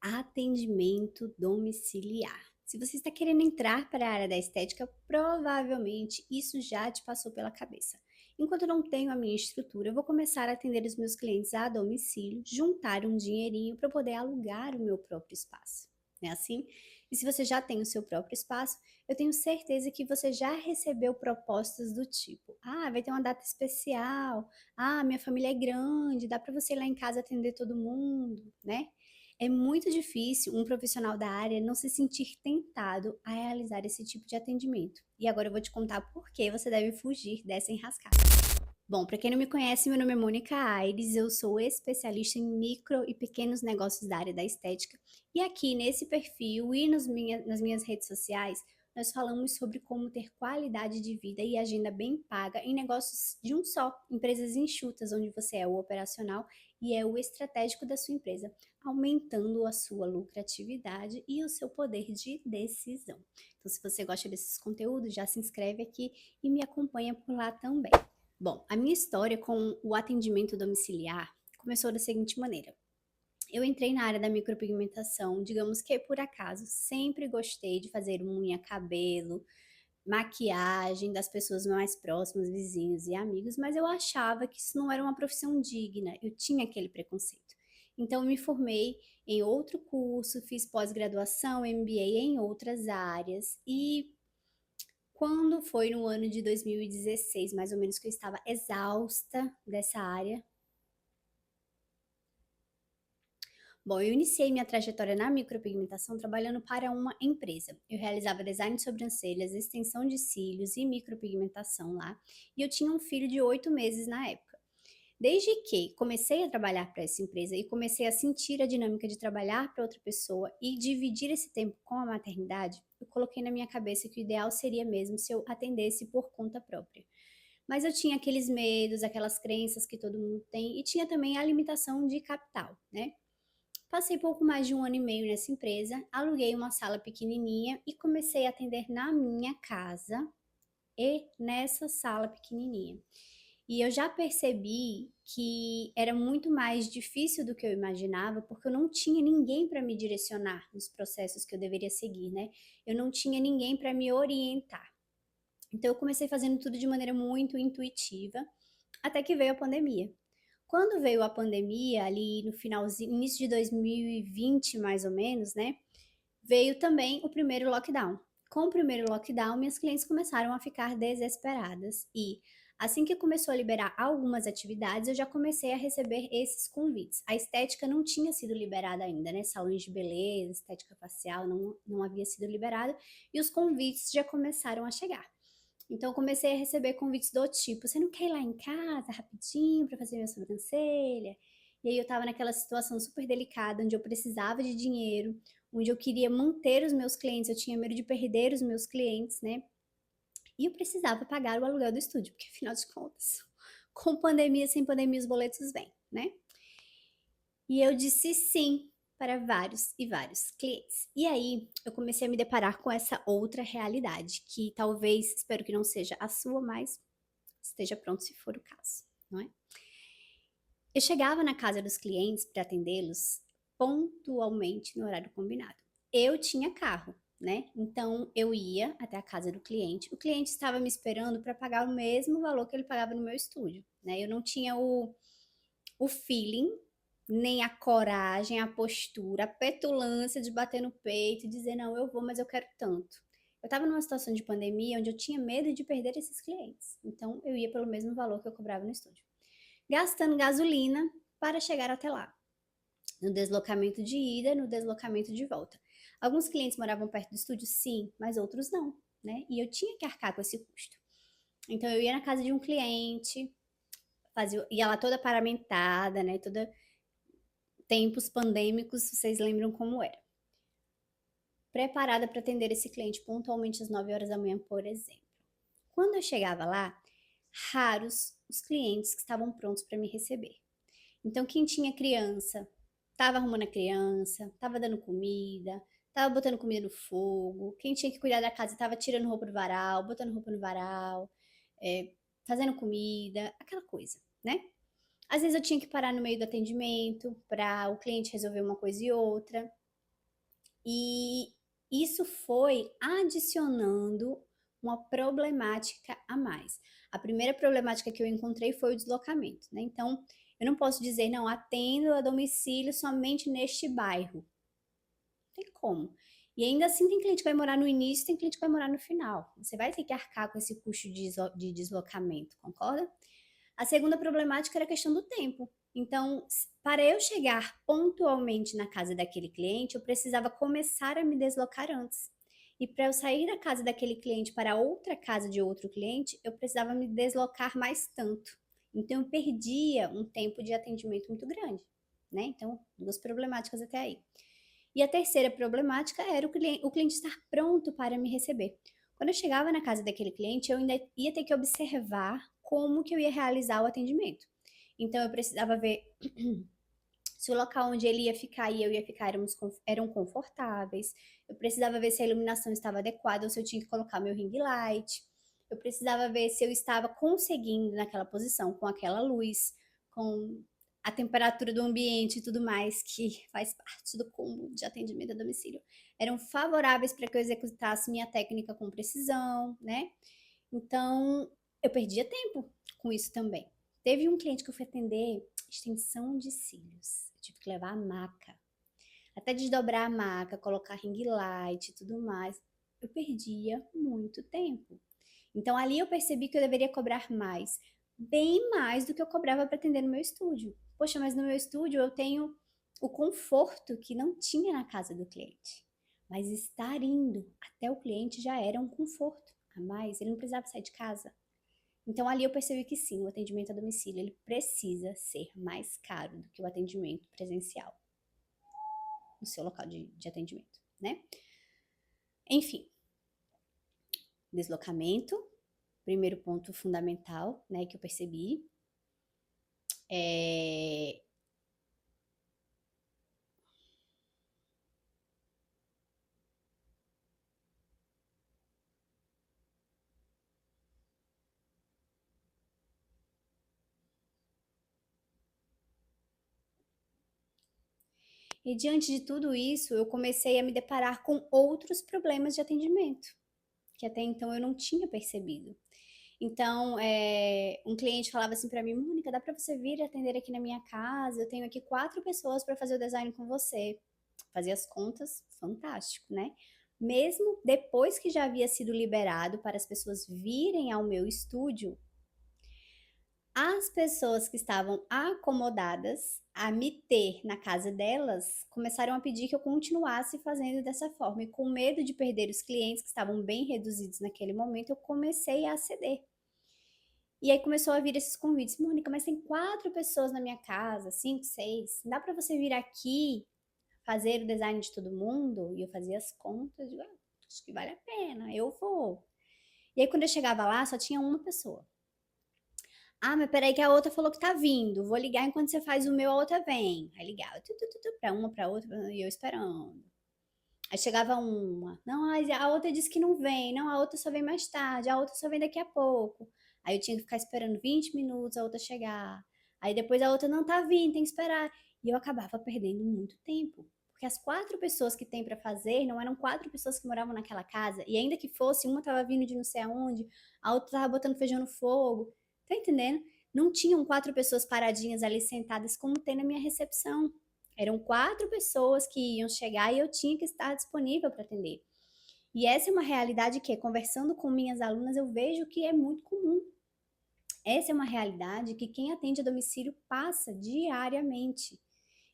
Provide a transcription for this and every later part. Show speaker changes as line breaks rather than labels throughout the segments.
Atendimento domiciliar. Se você está querendo entrar para a área da estética, provavelmente isso já te passou pela cabeça. Enquanto eu não tenho a minha estrutura, eu vou começar a atender os meus clientes a domicílio, juntar um dinheirinho para poder alugar o meu próprio espaço. Não é assim? E se você já tem o seu próprio espaço, eu tenho certeza que você já recebeu propostas do tipo: ah, vai ter uma data especial, ah, minha família é grande, dá para você ir lá em casa atender todo mundo, né? É muito difícil um profissional da área não se sentir tentado a realizar esse tipo de atendimento. E agora eu vou te contar por que você deve fugir dessa enrascada. Bom, para quem não me conhece, meu nome é Mônica Aires, eu sou especialista em micro e pequenos negócios da área da estética. E aqui nesse perfil e nas minhas redes sociais, nós falamos sobre como ter qualidade de vida e agenda bem paga em negócios de um só, empresas enxutas, onde você é o operacional e é o estratégico da sua empresa, aumentando a sua lucratividade e o seu poder de decisão. Então, se você gosta desses conteúdos, já se inscreve aqui e me acompanha por lá também. Bom, a minha história com o atendimento domiciliar começou da seguinte maneira. Eu entrei na área da micropigmentação, digamos que por acaso, sempre gostei de fazer unha, cabelo, maquiagem das pessoas mais próximas, vizinhos e amigos, mas eu achava que isso não era uma profissão digna, eu tinha aquele preconceito. Então, eu me formei em outro curso, fiz pós-graduação, MBA em outras áreas e quando foi no ano de 2016, mais ou menos, que eu estava exausta dessa área. Bom, eu iniciei minha trajetória na micropigmentação trabalhando para uma empresa. Eu realizava design de sobrancelhas, extensão de cílios e micropigmentação lá. E eu tinha um filho de 8 meses na época. Desde que comecei a trabalhar para essa empresa e comecei a sentir a dinâmica de trabalhar para outra pessoa e dividir esse tempo com a maternidade, eu coloquei na minha cabeça que o ideal seria mesmo se eu atendesse por conta própria. Mas eu tinha aqueles medos, aquelas crenças que todo mundo tem e tinha também a limitação de capital, né? Passei pouco mais de um ano e meio nessa empresa, aluguei uma sala pequenininha e comecei a atender na minha casa e nessa sala pequenininha. E eu já percebi que era muito mais difícil do que eu imaginava, porque eu não tinha ninguém para me direcionar nos processos que eu deveria seguir, né? Eu não tinha ninguém para me orientar. Então eu comecei fazendo tudo de maneira muito intuitiva, até que veio a pandemia. Quando veio a pandemia, ali no finalzinho, início de 2020 mais ou menos, né? Veio também o primeiro lockdown. Com o primeiro lockdown, minhas clientes começaram a ficar desesperadas e assim que começou a liberar algumas atividades, eu já comecei a receber esses convites. A estética não tinha sido liberada ainda, né? Salões de beleza, estética facial não havia sido liberada e os convites já começaram a chegar. Então eu comecei a receber convites do tipo: "Você não quer ir lá em casa rapidinho para fazer minha sobrancelha?". E aí eu estava naquela situação super delicada, onde eu precisava de dinheiro, onde eu queria manter os meus clientes, eu tinha medo de perder os meus clientes, né, e eu precisava pagar o aluguel do estúdio, porque afinal de contas, com pandemia, sem pandemia, os boletos vêm, né. E eu disse sim para vários e vários clientes. E aí eu comecei a me deparar com essa outra realidade, que talvez, espero que não seja a sua, mas esteja pronto se for o caso, não é? Eu chegava na casa dos clientes para atendê-los pontualmente no horário combinado. Eu tinha carro, né? Então eu ia até a casa do cliente. O cliente estava me esperando para pagar o mesmo valor que ele pagava no meu estúdio, né? Eu não tinha o feeling, nem a coragem, a postura, a petulância de bater no peito e dizer: não, eu vou, mas eu quero tanto. Eu estava numa situação de pandemia onde eu tinha medo de perder esses clientes. Então eu ia pelo mesmo valor que eu cobrava no estúdio, gastando gasolina para chegar até lá, no deslocamento de ida, no deslocamento de volta. Alguns clientes moravam perto do estúdio, sim, mas outros não, né? E eu tinha que arcar com esse custo. Então eu ia na casa de um cliente, ia lá toda paramentada, né? Toda tempos pandêmicos, vocês lembram como era. Preparada para atender esse cliente pontualmente às 9 horas da manhã, por exemplo. Quando eu chegava lá, raros os clientes que estavam prontos para me receber. Então, quem tinha criança, estava arrumando a criança, estava dando comida, estava botando comida no fogo. Quem tinha que cuidar da casa estava tirando roupa do varal, botando roupa no varal, é, fazendo comida, aquela coisa, né? Às vezes eu tinha que parar no meio do atendimento para o cliente resolver uma coisa e outra. E isso foi adicionando uma problemática a mais. A primeira problemática que eu encontrei foi o deslocamento, né? Então, eu não posso dizer, não, atendo a domicílio somente neste bairro. Não tem como. E ainda assim tem cliente que vai morar no início, tem cliente que vai morar no final. Você vai ter que arcar com esse custo de deslocamento, concorda? A segunda problemática era a questão do tempo. Então, para eu chegar pontualmente na casa daquele cliente, eu precisava começar a me deslocar antes. E para eu sair da casa daquele cliente para outra casa de outro cliente, eu precisava me deslocar mais tanto. Então, eu perdia um tempo de atendimento muito grande, né? Então, duas problemáticas até aí. E a terceira problemática era o cliente estar pronto para me receber. Quando eu chegava na casa daquele cliente, eu ainda ia ter que observar como que eu ia realizar o atendimento. Então eu precisava ver se o local onde ele ia ficar e eu ia ficar eram confortáveis. Eu precisava ver se a iluminação estava adequada ou se eu tinha que colocar meu ring light. Eu precisava ver se eu estava conseguindo naquela posição, com aquela luz, com a temperatura do ambiente e tudo mais, que faz parte do combo de atendimento a domicílio. Eram favoráveis para que eu executasse minha técnica com precisão, né? Então, eu perdia tempo com isso também. Teve um cliente que eu fui atender, extensão de cílios. Eu tive que levar a maca. Até desdobrar a maca, colocar ring light e tudo mais. Eu perdia muito tempo. Então, ali eu percebi que eu deveria cobrar mais. Bem mais do que eu cobrava para atender no meu estúdio. Poxa, mas no meu estúdio eu tenho o conforto que não tinha na casa do cliente. Mas estar indo até o cliente já era um conforto a mais. Ele não precisava sair de casa. Então ali eu percebi que sim, o atendimento a domicílio ele precisa ser mais caro do que o atendimento presencial no seu local de atendimento, né? Enfim, deslocamento, primeiro ponto fundamental, né, que eu percebi. É... E diante de tudo isso, eu comecei a me deparar com outros problemas de atendimento, que até então eu não tinha percebido. Então, um cliente falava assim para mim, Mônica, dá para você vir atender aqui na minha casa? Eu tenho aqui 4 pessoas para fazer o design com você. Fazia as contas, fantástico, né? Mesmo depois que já havia sido liberado para as pessoas virem ao meu estúdio, as pessoas que estavam acomodadas a me ter na casa delas começaram a pedir que eu continuasse fazendo dessa forma. E com medo de perder os clientes que estavam bem reduzidos naquele momento, eu comecei a ceder. E aí começou a vir esses convites. Mônica, mas tem 4 pessoas na minha casa, 5, 6. Dá para você vir aqui fazer o design de todo mundo? E eu fazia as contas, digo, acho que vale a pena, eu vou. E aí quando eu chegava lá, só tinha uma pessoa. Ah, mas peraí que a outra falou que tá vindo. Vou ligar enquanto você faz o meu, a outra vem. Aí ligava, pra uma, pra outra, e eu esperando. Aí chegava uma, não, a outra disse que não vem, não, a outra só vem mais tarde, a outra só vem daqui a pouco. Aí eu tinha que ficar esperando 20 minutos a outra chegar. Aí depois a outra não tá vindo, tem que esperar. E eu acabava perdendo muito tempo. Porque as 4 pessoas que tem para fazer não eram 4 pessoas que moravam naquela casa. E ainda que fosse, uma tava vindo de não sei aonde, a outra tava botando feijão no fogo. Tá entendendo? Não tinham 4 pessoas paradinhas ali sentadas como tem na minha recepção. Eram 4 pessoas que iam chegar e eu tinha que estar disponível para atender. E essa é uma realidade que, conversando com minhas alunas, eu vejo que é muito comum. Essa é uma realidade que quem atende a domicílio passa diariamente.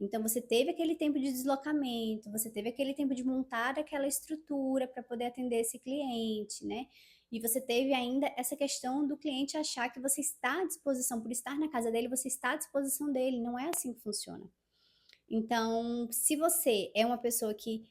Então, você teve aquele tempo de deslocamento, você teve aquele tempo de montar aquela estrutura para poder atender esse cliente, né? E você teve ainda essa questão do cliente achar que você está à disposição, por estar na casa dele, você está à disposição dele. Não é assim que funciona. Então, se você é uma pessoa que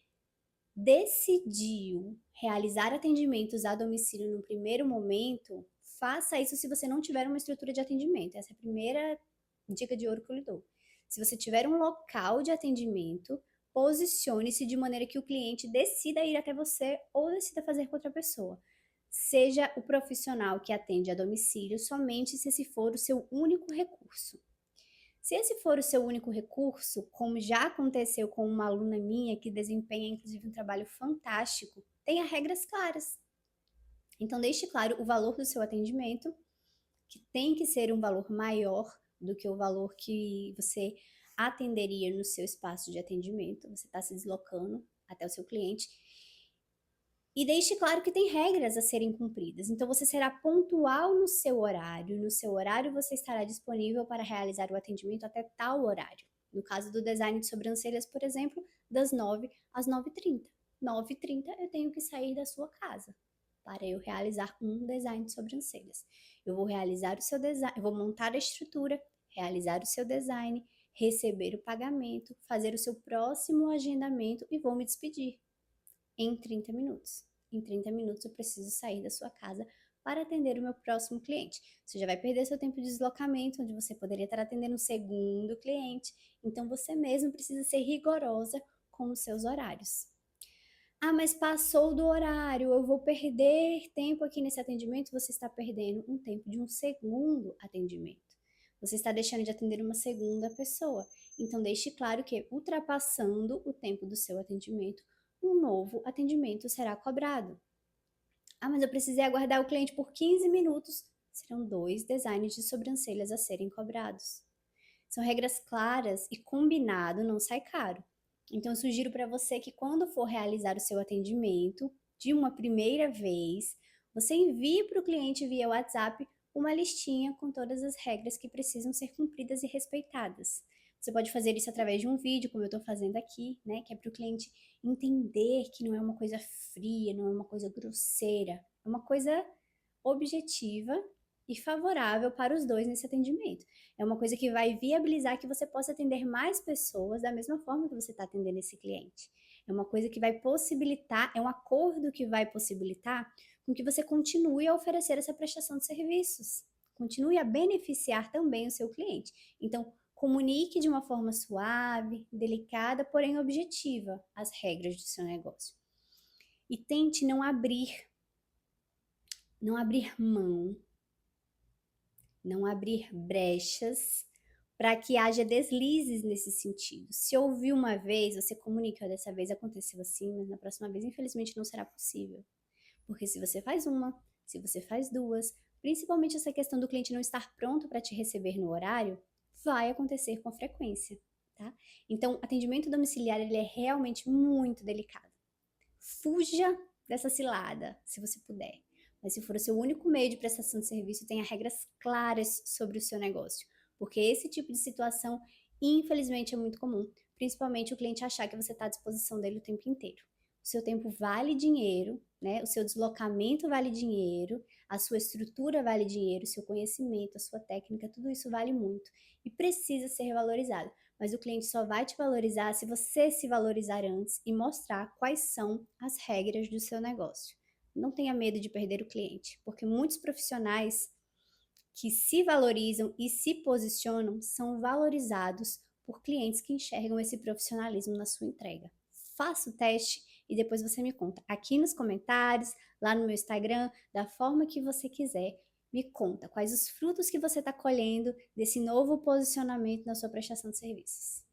decidiu realizar atendimentos a domicílio no primeiro momento, faça isso se você não tiver uma estrutura de atendimento. Essa é a primeira dica de ouro que eu lhe dou. Se você tiver um local de atendimento, posicione-se de maneira que o cliente decida ir até você ou decida fazer com outra pessoa. Seja o profissional que atende a domicílio somente se esse for o seu único recurso. Se esse for o seu único recurso, como já aconteceu com uma aluna minha que desempenha inclusive um trabalho fantástico, tenha regras claras. Então deixe claro o valor do seu atendimento, que tem que ser um valor maior do que o valor que você atenderia no seu espaço de atendimento, você está se deslocando até o seu cliente. E deixe claro que tem regras a serem cumpridas. Então, você será pontual no seu horário. No seu horário, você estará disponível para realizar o atendimento até tal horário. No caso do design de sobrancelhas, por exemplo, das 9 às 9h30. 9h30 eu tenho que sair da sua casa para eu realizar um design de sobrancelhas. Eu vou realizar o seu design, eu vou montar a estrutura, realizar o seu design, receber o pagamento, fazer o seu próximo agendamento e vou me despedir em 30 minutos. Em 30 minutos eu preciso sair da sua casa para atender o meu próximo cliente. Você já vai perder seu tempo de deslocamento, onde você poderia estar atendendo um segundo cliente. Então você mesmo precisa ser rigorosa com os seus horários. Ah, mas passou do horário, eu vou perder tempo aqui nesse atendimento. Você está perdendo um tempo de um segundo atendimento. Você está deixando de atender uma segunda pessoa. Então deixe claro que, ultrapassando o tempo do seu atendimento, um novo atendimento será cobrado. Ah, mas eu precisei aguardar o cliente por 15 minutos. Serão 2 designs de sobrancelhas a serem cobrados. São regras claras e combinado não sai caro. Então eu sugiro para você que quando for realizar o seu atendimento, de uma primeira vez, você envie para o cliente via WhatsApp uma listinha com todas as regras que precisam ser cumpridas e respeitadas. Você pode fazer isso através de um vídeo, como eu estou fazendo aqui, né? Que é para o cliente entender que não é uma coisa fria, não é uma coisa grosseira, é uma coisa objetiva e favorável para os dois nesse atendimento. É uma coisa que vai viabilizar que você possa atender mais pessoas da mesma forma que você está atendendo esse cliente. É uma coisa que vai possibilitar, é um acordo que vai possibilitar com que você continue a oferecer essa prestação de serviços, continue a beneficiar também o seu cliente. Então, comunique de uma forma suave, delicada, porém objetiva as regras do seu negócio. E tente não abrir mão, não abrir brechas para que haja deslizes nesse sentido. Se ouvir uma vez, você comunica, dessa vez aconteceu assim, mas na próxima vez, infelizmente, não será possível. Porque se você faz uma, se você faz duas, principalmente essa questão do cliente não estar pronto para te receber no horário, vai acontecer com frequência, tá? Então, atendimento domiciliar, ele é realmente muito delicado. Fuja dessa cilada, se você puder. Mas se for o seu único meio de prestação de serviço, tenha regras claras sobre o seu negócio. Porque esse tipo de situação, infelizmente, é muito comum. Principalmente o cliente achar que você está à disposição dele o tempo inteiro. O seu tempo vale dinheiro, né? O seu deslocamento vale dinheiro, a sua estrutura vale dinheiro, o seu conhecimento, a sua técnica, tudo isso vale muito e precisa ser valorizado. Mas o cliente só vai te valorizar se você se valorizar antes e mostrar quais são as regras do seu negócio. Não tenha medo de perder o cliente, porque muitos profissionais que se valorizam e se posicionam são valorizados por clientes que enxergam esse profissionalismo na sua entrega. Faça o teste e depois você me conta aqui nos comentários, lá no meu Instagram, da forma que você quiser. Me conta quais os frutos que você está colhendo desse novo posicionamento na sua prestação de serviços.